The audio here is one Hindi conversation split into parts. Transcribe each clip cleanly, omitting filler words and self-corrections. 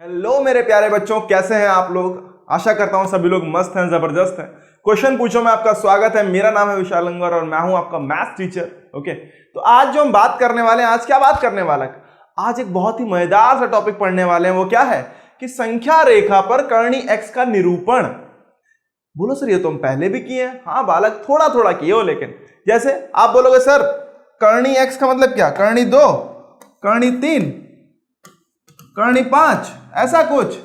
हेलो मेरे प्यारे बच्चों, कैसे हैं आप लोग। आशा करता हूं सभी लोग मस्त हैं, जबरदस्त हैं। क्वेश्चन पूछो में आपका स्वागत है। मेरा नाम है विशाल लंगर और मैं हूं आपका मैथ्स टीचर। ओके, तो आज जो हम बात करने वाले हैं, आज क्या बात करने वाला है, आज एक बहुत ही मजेदार सा टॉपिक पढ़ने वाले हैं। वो क्या है कि संख्या रेखा पर कर्णी x का निरूपण। बोलो सर, ये तो हम पहले भी किए हैं। हाँ बालक, थोड़ा थोड़ा किए हो, लेकिन जैसे आप बोलोगे सर कर्णी x का मतलब क्या, कर्णी 2, कर्णी 3, कर्णी 5, ऐसा कुछ।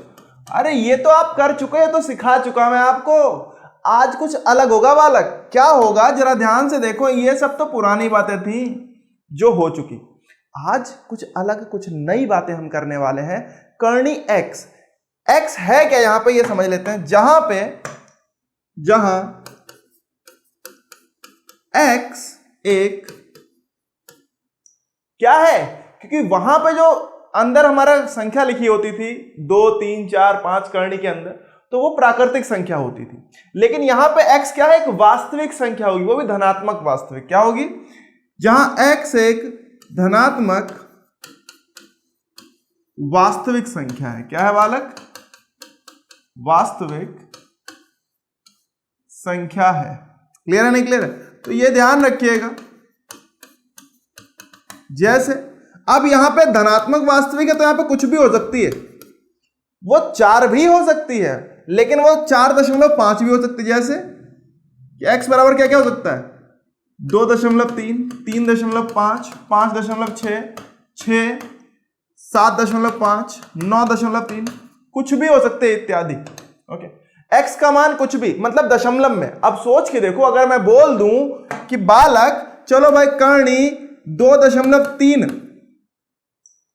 अरे ये तो आप कर चुके हैं, तो सिखा चुका मैं आपको। आज कुछ अलग होगा बालक। क्या होगा जरा ध्यान से देखो, ये सब तो पुरानी बातें थी जो हो चुकी। आज कुछ अलग, कुछ नई बातें हम करने वाले हैं। कर्णी x, x है क्या यहां पे, ये समझ लेते हैं। जहां x एक क्या है, क्योंकि वहां पे जो अंदर हमारा संख्या लिखी होती थी 2, 3, 4, 5 कर्णी के अंदर, तो वो प्राकृतिक संख्या होती थी। लेकिन यहां पे x क्या है, एक वास्तविक संख्या होगी, वो भी धनात्मक वास्तविक। क्या होगी, जहां x एक धनात्मक वास्तविक संख्या है। क्या है बालक, वास्तविक संख्या है। क्लियर है, नहीं क्लियर है? तो ये ध्यान रखिएगा। जैसे अब यहां पे धनात्मक वास्तविक है, तो यहां पे कुछ भी हो सकती है। वो 4 भी हो सकती है, लेकिन वो 4.5 भी हो सकती है। जैसे x बराबर क्या क्या हो सकता है, 2.3, 3.5, 5.6, 6, 7.5, 9.3, कुछ भी हो सकते हैं इत्यादि। ओके, x का मान कुछ भी, मतलब दशमलव में। अब सोच के देखो, अगर मैं बोल दूं कि बालक चलो भाई कर्णी 2.3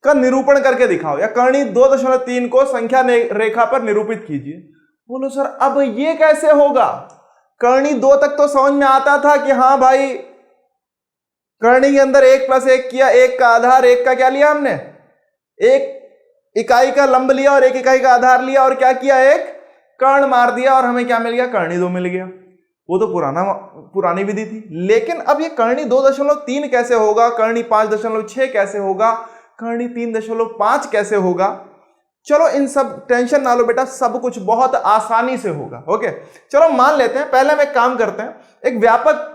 का निरूपण करके दिखाओ, या कर्णी 2.3 को संख्या रेखा पर निरूपित कीजिए। बोलो सर अब ये कैसे होगा, कर्णी 2 तक तो समझ में आता था कि हाँ भाई कर्णी के अंदर 1 + 1 किया, 1 का आधार, 1 का क्या लिया हमने, 1 इकाई का लंब लिया और 1 इकाई का आधार लिया, और क्या किया, एक कर्ण मार दिया, और हमें क्या मिल गया, कर्णी 2 मिल गया। वो तो पुरानी विधि थी। लेकिन अब ये कर्णी 2.3 कैसे होगा, कर्णी 5.6 कैसे होगा, कर्णी 3.5 कैसे होगा। चलो इन सब टेंशन ना लो बेटा, सब कुछ बहुत आसानी से होगा। ओके, चलो मान लेते हैं, पहले हम एक काम करते हैं, एक व्यापक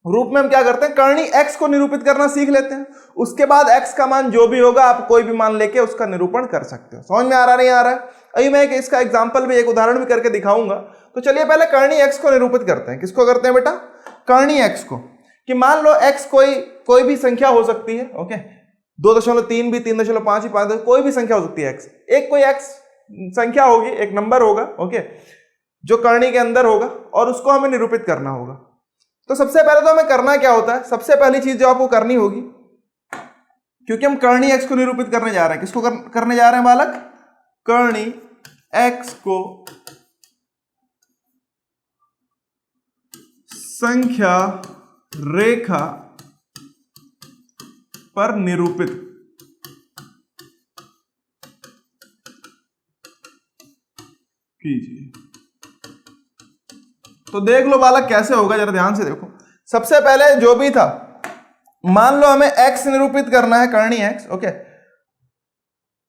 रूप में हम क्या करते हैं, कर्णी x को निरूपित करना सीख लेते हैं। उसके बाद x का मान जो भी होगा, आप कोई भी मान लेके उसका निरूपण कर सकते हो। समझ में आ रहा, नहीं आ रहा है? अभी मैं इसका एग्जाम्पल भी, एक उदाहरण भी करके दिखाऊंगा। तो चलिए पहले कर्णी x को निरूपित करते हैं। किसको करते हैं बेटा, कर्णी x को। कि मान लो x कोई भी संख्या हो सकती है। ओके, 2.3 भी, 3.5 भी, 5, कोई भी संख्या हो सकती है। x एक कोई x संख्या होगी, एक नंबर होगा। ओके, जो कर्णी के अंदर होगा, और उसको हमें निरूपित करना होगा। तो सबसे पहले तो हमें करना क्या होता है, सबसे पहली चीज जो आपको करनी होगी, क्योंकि हम कर्णी x को निरूपित करने जा रहे हैं। किसको करने जा रहे हैं बालक, कर्णी x को संख्या रेखा पर निरूपित कीजिए। तो देख लो बालक कैसे होगा, जरा ध्यान से देखो। सबसे पहले जो भी था, मान लो हमें x निरूपित करना है, कर्णी x। ओके,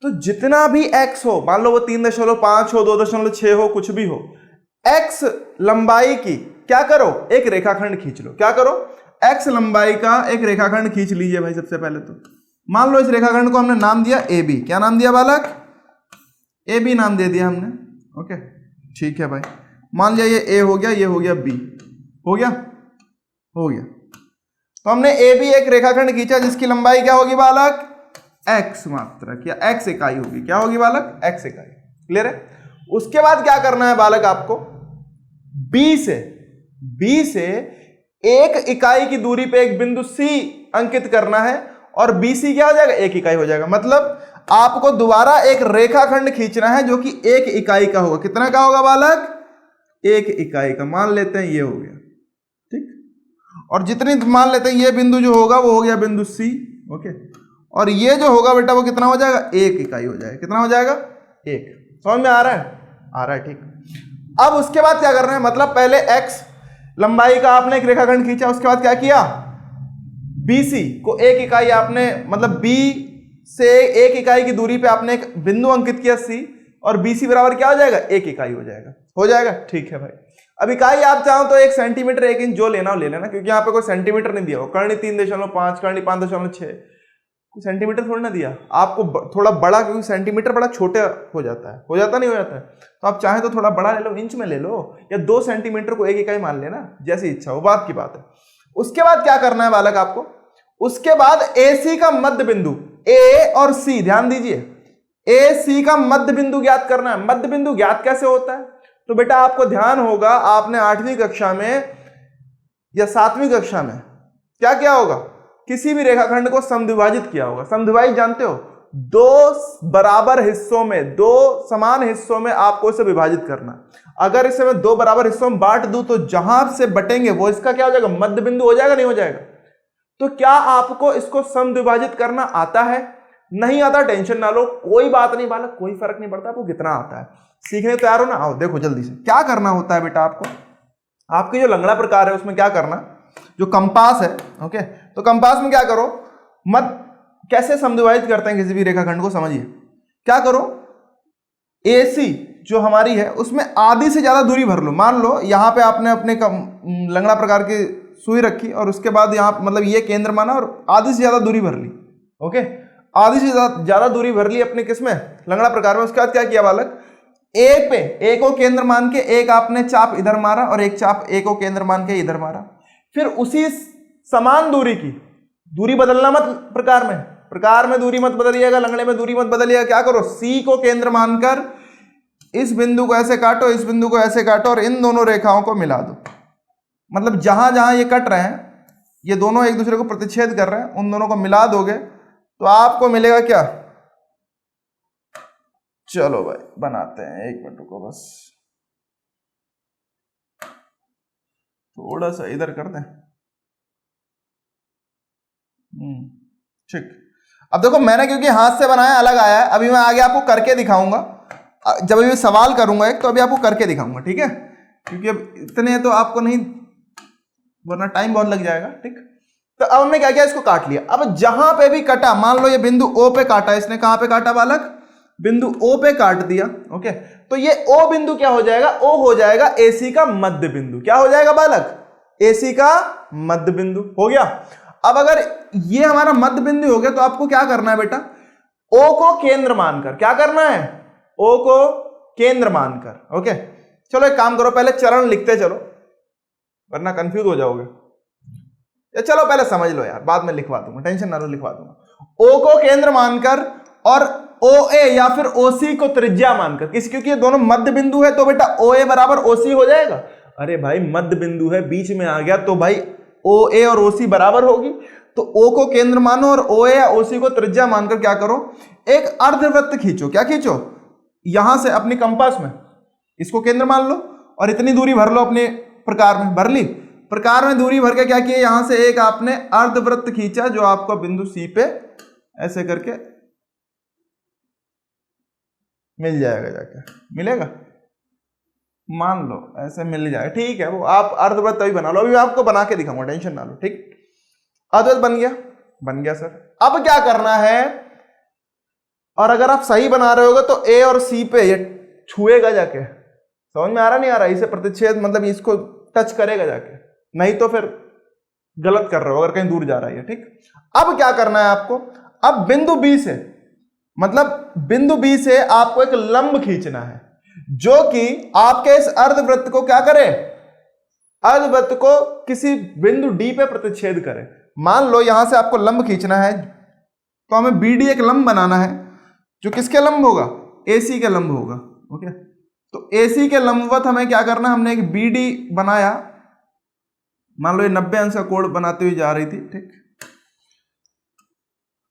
तो जितना भी x हो, मान लो वो 3.5 हो, 2.6 हो, कुछ भी हो, x लंबाई की क्या करो, एक रेखाखंड खींच लो। क्या करो, x लंबाई का एक रेखाखंड खींच लीजिए भाई। सबसे पहले तो मान लो इस रेखाखंड को हमने नाम दिया AB। क्या नाम दिया बालक, AB नाम दे दिया हमने। ओके, ठीक है भाई। मान लिया ये A हो गया, ये हो गया B, हो गया। तो हमने AB एक रेखाखंड खींचा, जिसकी लंबाई क्या होगी बालक, x मात्रक, या x इकाई होगी। क्या होगी बालक, x इकाई। क्लियर है? उसके बाद क्या करना है बालक, आपको B से 1 इकाई की दूरी पे एक बिंदु C अंकित करना है, और BC क्या हो जाएगा, 1 इकाई हो जाएगा। मतलब आपको दोबारा एक रेखाखंड खींचना है जो कि 1 इकाई का होगा। कितना का होगा बालक, 1 इकाई का। मान लेते हैं ये हो गया, ठीक। और जितनी मान लेते हैं ये बिंदु जो होगा वो हो गया बिंदु C। ओके, और ये जो होगा बेटा वो कितना हो जाएगा, 1 इकाई हो जाएगा। कितना हो जाएगा, 1। समझ में आ रहा है, आ रहा है, ठीक। अब उसके बाद क्या करना है, मतलब पहले x लंबाई का आपने एक रेखाखंड खींचा, उसके बाद क्या किया, BC को 1 इकाई आपने, मतलब B से 1 इकाई की दूरी पे आपने एक बिंदु अंकित किया C, और BC बराबर क्या हो जाएगा, 1 इकाई हो जाएगा। ठीक है भाई। अब इकाई आप चाहो तो 1 सेंटीमीटर 1 इंच जो लेना हो ले लेना, क्योंकि यहाँ पे कोई सेंटीमीटर नहीं दिया हो। कर्णी 3.5, कर्णी 5.6, सेंटीमीटर थोड़ा ना दिया आपको, थोड़ा बड़ा, क्योंकि सेंटीमीटर बड़ा छोटे हो जाता है, नहीं हो जाता है, तो आप चाहे तो थोड़ा बड़ा ले लो, इंच में ले लो, या 2 सेंटीमीटर को 1 इकाई मान लेना, जैसी इच्छा हो, बात की बात है। उसके बाद क्या करना है बालक आपको, उसके बाद AC का मध्य बिंदु, A और C, ध्यान दीजिए, AC का मध्य बिंदु ज्ञात करना है। मध्य बिंदु ज्ञात कैसे होता है, तो बेटा आपको ध्यान होगा, आपने 8वीं कक्षा में या 7वीं कक्षा में क्या किया होगा, किसी भी रेखाखंड को समद्विभाजित किया होगा। समद्विभाजित जानते हो, 2 बराबर हिस्सों में, 2 समान हिस्सों में आपको इसे विभाजित करना। अगर इसे मैं 2 बराबर हिस्सों में बांट दूं तो जहां से बटेंगे वो इसका क्या हो जाएगा, मध्य बिंदु हो जाएगा, नहीं हो जाएगा। तो क्या आपको इसको समद्विभाजित करना आता है? नहीं आता, टेंशन ना लो, कोई बात नहीं बालक, कोई फर्क नहीं पड़ता आपको कितना आता है। सीखने तैयार हो ना, आओ देखो जल्दी से क्या करना होता है बेटा आपको। आपकी जो लंगड़ा प्रकार है उसमें क्या करना, जो कंपास है, ओके, तो कंपास में क्या करो, कैसे समद्विभाजित करते हैं किसी भी रेखाखंड को, समझिए। क्या करो, AC जो हमारी है उसमें आधी से ज्यादा दूरी भर लो। मान लो यहां पे आपने अपने लंगड़ा प्रकार की सुई रखी और उसके बाद यहां मतलब ये केंद्र माना और आधी से ज्यादा दूरी भर ली, ओके, आधी से ज्यादा दूरी भर ली अपने किसमें, लंगड़ा प्रकार में। उसके बाद क्या किया बालक, A को केंद्र मान के एक आपने चाप इधर मारा और एक चाप A को केंद्र मान के इधर मारा। फिर उसी समान दूरी की, दूरी बदलना मत प्रकार में दूरी मत बदलिएगा, लंगड़े में दूरी मत बदलिएगा। क्या करो, C को केंद्र मानकर इस बिंदु को ऐसे काटो, इस बिंदु को ऐसे काटो और इन दोनों रेखाओं को मिला दो। मतलब जहां जहां ये कट रहे हैं, ये दोनों एक दूसरे को प्रतिच्छेद कर रहे हैं, उन दोनों को मिला दोगे तो आपको मिलेगा क्या, चलो भाई बनाते हैं, 1 मिनट रुको बस, थोड़ा सा इधर कर दें। ठीक, अब देखो मैंने क्योंकि हाथ से बनाया अलग आया है, अभी मैं आगे आपको करके दिखाऊंगा। जब अभी सवाल करूंगा एक, तो अभी आपको करके दिखाऊंगा, ठीक है, क्योंकि अब इतने तो आपको नहीं, वरना टाइम बहुत लग जाएगा। ठीक, तो अब हमने क्या किया, इसको काट लिया। अब जहां पे भी कटा, मान लो ये बिंदु O पे काटा, इसने कहां पे काटा बालक, बिंदु O पे काट दिया, ओके, तो ये O बिंदु क्या हो जाएगा, O हो जाएगा AC का मध्य बिंदु। क्या हो जाएगा बालक, AC का मध्य बिंदु हो गया। अब अगर ये हमारा मध्य बिंदु हो गया तो आपको क्या करना है बेटा, O को केंद्र मानकर, क्या करना है, O को केंद्र मानकर, ओके। चलो एक काम करो, पहले चरण लिखते चलो, वरना कंफ्यूज हो जाओगे। चलो पहले समझ लो यार, बाद में लिखवा दूंगा, टेंशन ना लो, लिखवा दूंगा। O को केंद्र मानकर और OA या फिर OC को त्रिज्या मानकर, क्योंकि ये दोनों मध्य बिंदु है, तो बेटा OA बराबर OC हो जाएगा। अरे भाई मध्य बिंदु है, बीच में आ गया, तो भाई OA और OC बराबर होगी। तो O को केंद्र मानो और OA या OC को त्रिज्या मानकर क्या करो, एक अर्धवृत्त खींचो। क्या खींचो, यहां से अपनी कंपास में इसको केंद्र मान लो और इतनी दूरी भर लो अपने प्रकार में, भर ली। प्रकार में दूरी भर के क्या किया, यहां से एक आपने अर्धवृत्त खींचा जो आपको बिंदु C पे ऐसे करके मिल जाएगा, जाके मिलेगा, मान लो ऐसे मिल जाएगा, ठीक है। वो आप अर्धवृत्त अभी बना लो, अभी मैं आपको बना के दिखाऊंगा, टेंशन ना लो। ठीक, अर्धवृत्त बन गया सर। अब क्या करना है, और अगर आप सही बना रहे होगे तो A और C पे ये छुएगा जाके, समझ में आ रहा नहीं आ रहा, इसे प्रतिच्छेद मतलब इसको टच करेगा जाके, नहीं तो फिर गलत कर रहे हो अगर कहीं दूर जा रहा है। ठीक, अब क्या करना है आपको, अब बिंदु B से, मतलब बिंदु B से आपको एक लंब खींचना है जो कि आपके इस अर्धवृत्त को क्या करे, अर्धवृत्त को किसी बिंदु D पे प्रतिच्छेद करे। मान लो यहां से आपको लंब खींचना है, तो हमें BD एक लंब बनाना है जो किसके लंब होगा, AC के लंब होगा, ओके। तो AC के लंबवत हमें क्या करना, हमने एक BD बनाया, मान लो ये 90 अंश का कोण बनाते हुए जा रही थी, ठीक,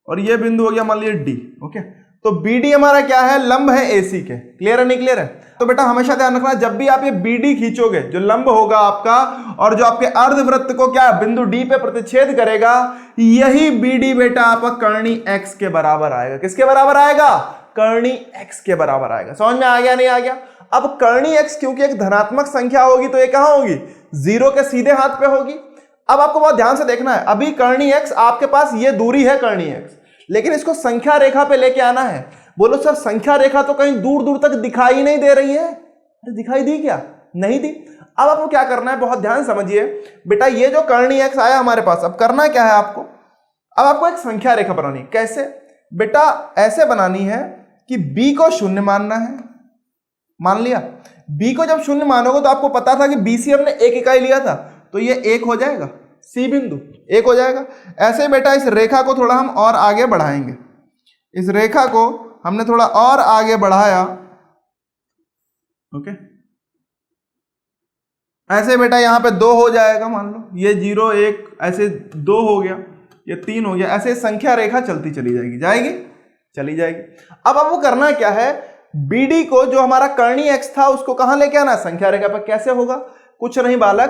और ये बिंदु हो गया मान लीजिए D, ओके। तो BD हमारा क्या है, लंब है AC के, क्लियर है नहीं क्लियर है। तो बेटा हमेशा ध्यान रखना, जब भी आप ये BD खींचोगे, जो लंब होगा आपका और जो आपके अर्धवृत्त को क्या बिंदु D पे प्रतिच्छेद करेगा, यही BD बेटा आपका कर्णी X के बराबर आएगा। किसके बराबर आएगा, कर्णी X के बराबर आएगा। समझ में आ गया नहीं आ गया। अब कर्णी X क्योंकि एक धनात्मक संख्या होगी तो ये कहां होगी, 0 के सीधे हाथ पे होगी। अब आपको बहुत ध्यान से देखना है, अभी कर्णी X आपके पास ये दूरी है कर्णी X, लेकिन इसको संख्या रेखा पे लेके आना है। बोलो सर संख्या रेखा तो कहीं दूर दूर तक दिखाई नहीं दे रही है। अरे दिखाई दी क्या? नहीं दी। अब आपको क्या करना है, बहुत ध्यान समझिए बेटा। ये जो कर्णी एक्स आया हमारे पास, अब करना क्या है आपको, अब आपको एक संख्या रेखा बनानी है। कैसे बेटा? ऐसे बनानी है कि b को शून्य मानना है। मान लिया b को जब शून्य मानोगे तो आपको पता था कि b से हमने 1 इकाई लिया था, तो ये 1 हो जाएगा, c बिंदु 1 हो जाएगा। ऐसे बेटा इस रेखा को थोड़ा हम और आगे बढ़ाएंगे। इस रेखा को हमने थोड़ा और आगे बढ़ाया। ओके, ऐसे बेटा यहां पे 2 हो जाएगा, मान लो ये 0 1 ऐसे 2 हो गया, ये 3 हो गया। ऐसे संख्या रेखा चलती चली जाएगी, चली जाएगी। अब आपको करना क्या है, BD को जो हमारा कर्णी एक्स था उसको कहां लेके आना, संख्या रेखा पर। कैसे होगा? कुछ नहीं बालक,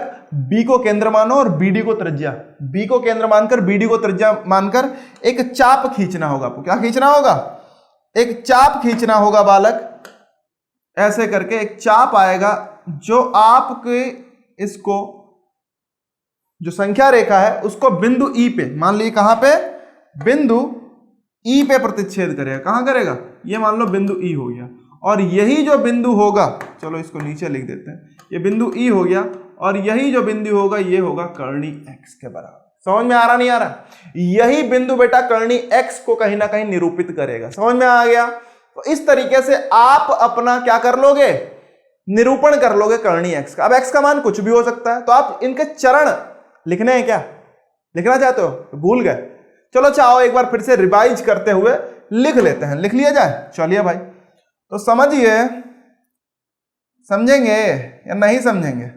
B को केंद्र मानो और BD को त्रिज्या। B को केंद्र मानकर BD को त्रिज्या मानकर एक चाप खींचना होगा आपको। क्या खींचना होगा? एक चाप खींचना होगा बालक। ऐसे करके एक चाप आएगा जो आपके इसको जो संख्या रेखा है उसको बिंदु E पे, मान लीजिए कहां पे, बिंदु E पे प्रतिच्छेद करेगा। कहां करेगा? ये मान लो बिंदु E हो गया, और यही जो बिंदु होगा, चलो इसको नीचे लिख देते हैं, ये बिंदु E हो गया, और यही जो बिंदु होगा ये होगा कर्णी x के बराबर। समझ में आ रहा नहीं आ रहा? यही बिंदु बेटा कर्णी x को कहीं ना कहीं निरूपित करेगा। समझ में आ गया? तो इस तरीके से आप अपना क्या कर लोगे, निरूपण कर लोगे कर्णी x का। अब x का मान कुछ भी हो सकता है, तो आप इनके चरण लिखने हैं। क्या लिखना चाहते हो? भूल गए? चलो चाहो एक बार फिर से रिवाइज करते हुए लिख लेते हैं। लिख लिया जाए? चलिए भाई, तो समझिए, समझेंगे या नहीं समझेंगे?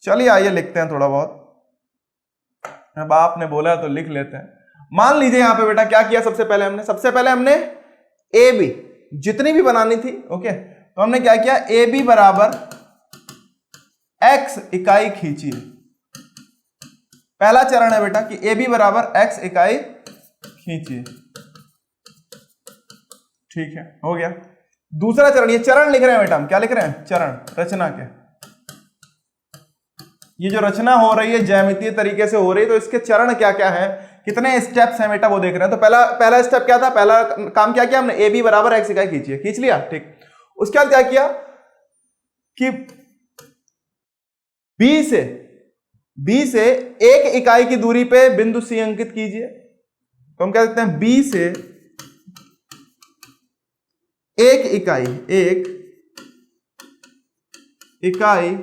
चलिए आइए लिखते हैं थोड़ा बहुत। अब आपने बोला तो लिख लेते हैं। मान लीजिए यहां पे बेटा क्या किया, सबसे पहले हमने ए बी जितनी भी बनानी थी, ओके, तो हमने क्या किया, ए बी बराबर x इकाई खींची। पहला चरण है बेटा कि ए बी बराबर x इकाई खींचिए। ठीक है, हो गया। दूसरा चरण, ये चरण लिख रहे हैं बेटा हम। क्या लिख रहे हैं? चरण, रचना के। ये जो रचना हो रही है ज्यामितीय तरीके से हो रही है, तो इसके चरण क्या क्या है, कितने स्टेप्स हैं बेटा वो देख रहे हैं। तो पहला स्टेप क्या था, पहला काम क्या किया हमने, ए बी बराबर x इकाई खींचिए। खींच लिया, ठीक। उसके बाद क्या किया कि B से 1 इकाई की दूरी पे बिंदु C अंकित कीजिए। तो हम क्या कहते हैं, B से 1 इकाई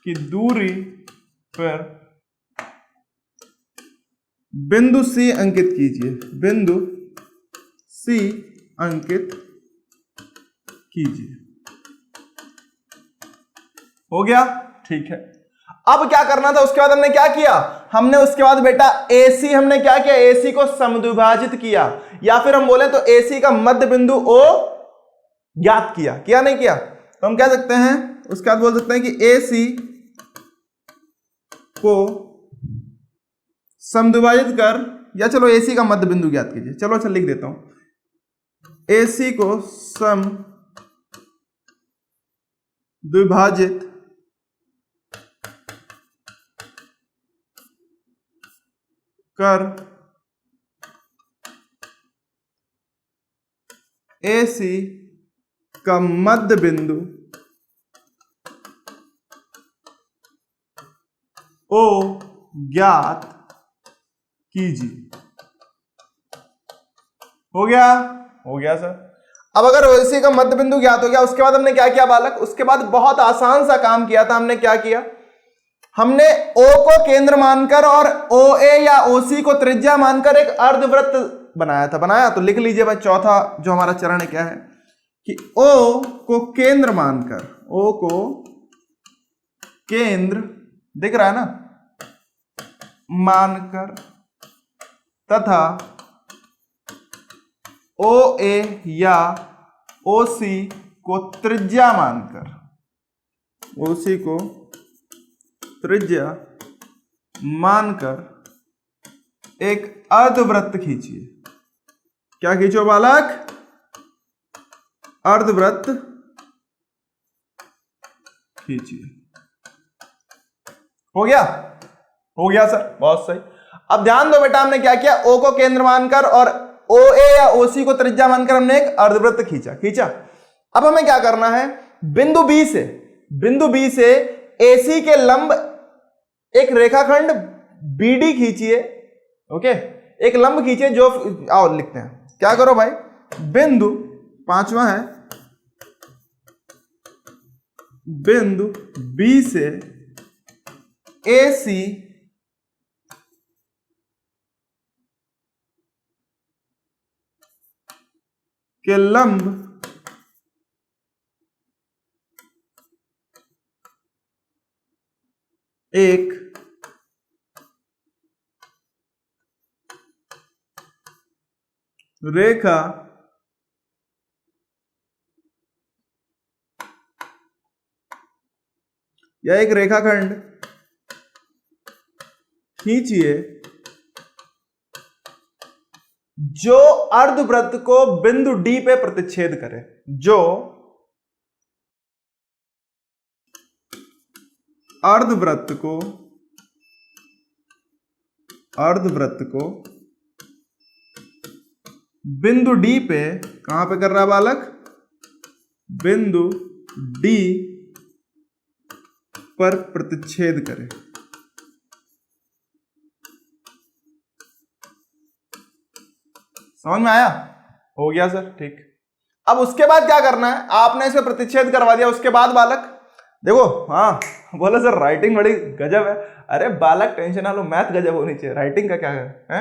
की दूरी पर बिंदु C अंकित कीजिए। बिंदु C अंकित कीजिए। हो गया, ठीक है। अब क्या करना था, उसके बाद हमने क्या किया, हमने उसके बाद बेटा AC हमने क्या किया, AC को समद्विभाजित किया, या फिर हम बोले तो AC का मध्य बिंदु O ज्ञात किया। किया नहीं किया? तो हम कह सकते हैं, उसके बाद बोल सकते हैं कि AC को समद्विभाजित कर, या चलो AC का मध्य बिंदु ज्ञात कीजिए। चलो अच्छा लिख देता हूं, AC को समद्विभाजित कर AC का मध्य बिंदु O ज्ञात कीजिए। हो गया? हो गया सर। अब अगर AC का मध्य बिंदु ज्ञात हो गया, उसके बाद हमने क्या किया बालक, उसके बाद बहुत आसान सा काम किया था। हमने क्या किया, हमने O को केंद्र मानकर और OA या OC को त्रिज्या मानकर एक अर्धवृत्त बनाया था। बनाया? तो लिख लीजिए भाई, चौथा जो हमारा चरण है क्या है कि O को केंद्र मानकर, O को केंद्र, दिख रहा है ना, मानकर तथा OA या OC को त्रिज्या मानकर, OC को त्रिज्या मानकर एक अर्धवृत्त खींचिए। क्या खींचो बालक? अर्धवृत्त खींचिए। हो गया? हो गया सर, बहुत सही। अब ध्यान दो बेटा, हमने क्या किया, ओ को केंद्र मानकर और ओ ए या ओ सी को त्रिज्या मानकर हमने एक अर्धवृत्त खींचा। अब हमें क्या करना है, बिंदु बी से एसी के लंब एक रेखाखंड बीडी खींचिए। ओके, एक लंब खींचिए जो, आओ लिखते हैं, क्या करो भाई, बिंदु, पांचवा है, बिंदु बी से एसी के लंब एक रेखा या एक रेखाखंड खींचिए जो अर्धवृत्त को बिंदु डी पे प्रतिच्छेद करे, जो अर्धवृत्त को बिंदु डी पे, कहां पे कर रहा है बालक, बिंदु डी पर प्रतिच्छेद करे। समझ में आया? हो गया सर, ठीक। अब उसके बाद क्या करना है, आपने इसे प्रतिच्छेद करवा दिया, उसके बाद बालक देखो, हाँ बोलो सर राइटिंग बड़ी गजब है। अरे बालक टेंशन ना लो, मैथ गजब होनी चाहिए, राइटिंग का क्या है?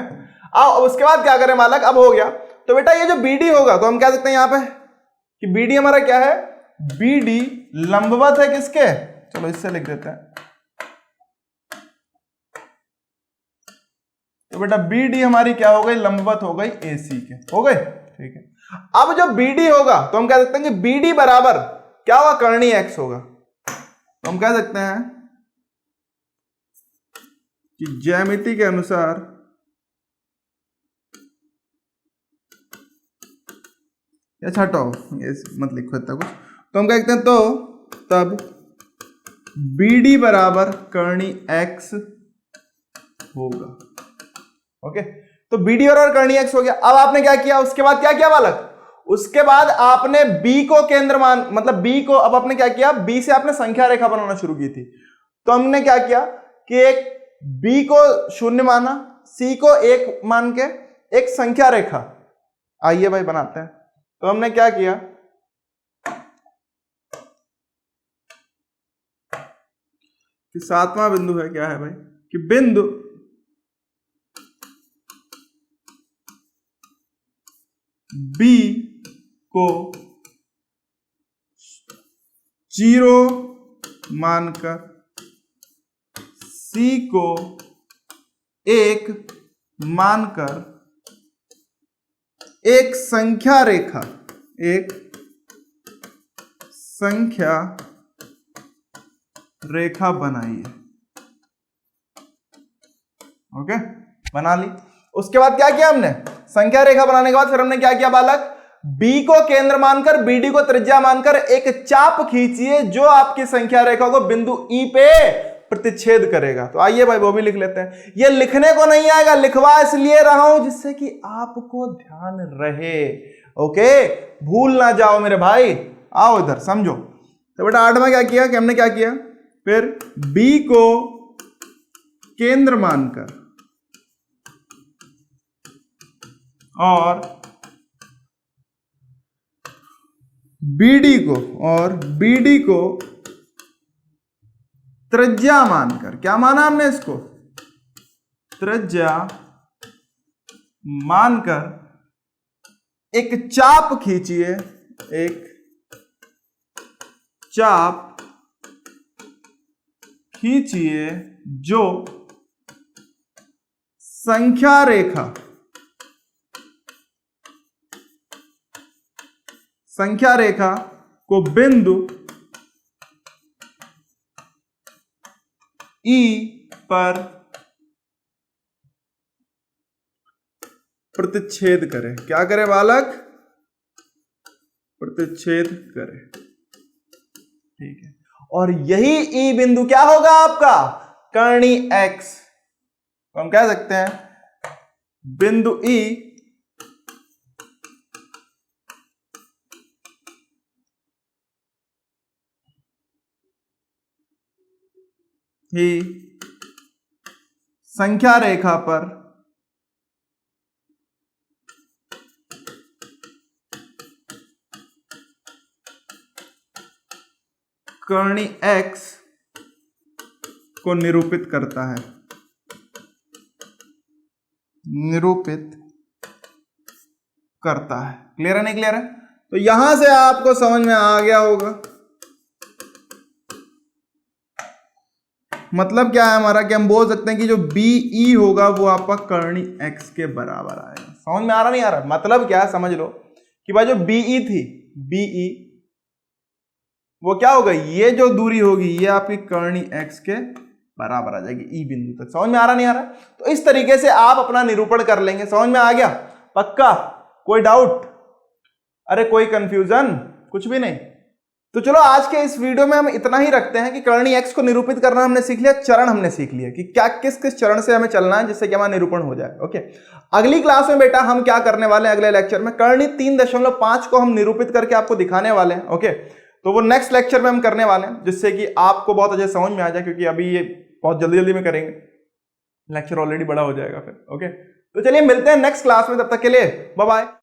अब उसके बाद क्या करें बालक, अब हो गया तो बेटा ये जो बीडी होगा तो हम क्या देखते हैं यहां पे कि बीडी हमारा क्या है, बीडी लंबवत है किसके, चलो इससे लिख देते हैं, तो बेटा बीडी हमारी क्या हो गई, लंबवत हो गई एसी के, हो गई, ठीक है। अब जो बीडी होगा तो हम कह सकते हैं कि बीडी बराबर क्या होगा, कर्णी एक्स होगा, तो हम कह सकते हैं कि ज्यामिति के अनुसार या छटाओ, ये मत लिखो इतना कुछ, तो हम कह सकते हैं तो तब बीडी बराबर कर्णी एक्स होगा। ओके, तो बीडी और कर्णी एक्स हो गया। अब आपने क्या किया, उसके बाद क्या किया बालक, उसके बाद आपने बी को केंद्र मान, मतलब बी को, अब आपने क्या किया, बी से आपने संख्या रेखा बनाना शुरू की थी, तो हमने क्या किया कि एक बी को 0 माना, सी को 1 मान के एक संख्या रेखा, आइए भाई बनाते हैं। तो हमने क्या किया कि 7वां बिंदु है, क्या है भाई, कि बिंदु बी को 0 मानकर सी को 1 मानकर एक संख्या रेखा बनाइए। ओके, बना ली। उसके बाद क्या किया हमने, संख्या रेखा बनाने के बाद फिर हमने क्या किया बालक, बी को केंद्र मानकर, बीडी को त्रिज्या मानकर एक चाप खींचिए जो आपकी संख्या रेखा को बिंदु ई पे प्रतिच्छेद करेगा। तो आइए भाई वो भी लिख लेते हैं। ये लिखने को नहीं आएगा, लिखवा इसलिए रहा हूं जिससे कि आपको ध्यान रहे, ओके, भूल ना जाओ मेरे भाई। आओ इधर समझो। तो बेटा 8वां क्या किया कि हमने क्या किया, फिर बी को केंद्र मानकर और बीडी को त्रिज्या मानकर, क्या माना हमने इसको, त्रिज्या मानकर एक चाप खींचिए, एक चाप खींचिए जो संख्या रेखा को बिंदु ई पर प्रतिच्छेद करे। क्या करे बालक, प्रतिच्छेद करे, ठीक है। और यही ई बिंदु क्या होगा आपका, कर्णी एक्स। तो हम कह सकते हैं बिंदु E ही संख्या रेखा पर कर्णी x को निरूपित करता है, निरूपित करता है। क्लियर है नहीं क्लियर है? तो यहां से आपको समझ में आ गया होगा मतलब क्या है हमारा, कि हम बोल सकते हैं कि जो BE होगा वो आपका कर्णी x के बराबर आएगा। समझ में आ रहा नहीं आ रहा? मतलब क्या है समझ लो कि भाई जो BE थी, BE वो क्या होगा, ये जो दूरी होगी ये आपकी कर्णी x के बराबर आ जाएगी E बिंदु तक। समझ में आ रहा नहीं आ रहा? तो इस तरीके से आप अपना निरूपण कर लेंगे। समझ में आ गया? पक्का? कोई डाउट? अरे कोई कंफ्यूजन? कुछ भी नहीं? तो चलो आज के इस वीडियो में हम इतना ही रखते हैं कि कर्णी x को निरूपित करना हमने सीख लिया, चरण हमने सीख लिया कि क्या किस किस चरण से हमें चलना है जिससे कि हमारा निरूपण हो जाए। ओके, अगली क्लास में बेटा हम क्या करने वाले हैं, अगले लेक्चर में कर्णी 3.5 को हम निरूपित करके आपको दिखाने वाले हैं। ओके, तो वो नेक्स्ट लेक्चर में हम करने वाले हैं जिससे कि आपको बहुत अच्छे समझ में आ जाए, क्योंकि अभी ये बहुत जल्दी जल्दी में करेंगे, लेक्चर ऑलरेडी बड़ा हो जाएगा फिर। ओके, तो चलिए मिलते हैं नेक्स्ट क्लास में, तब तक के लिए बाय बाय।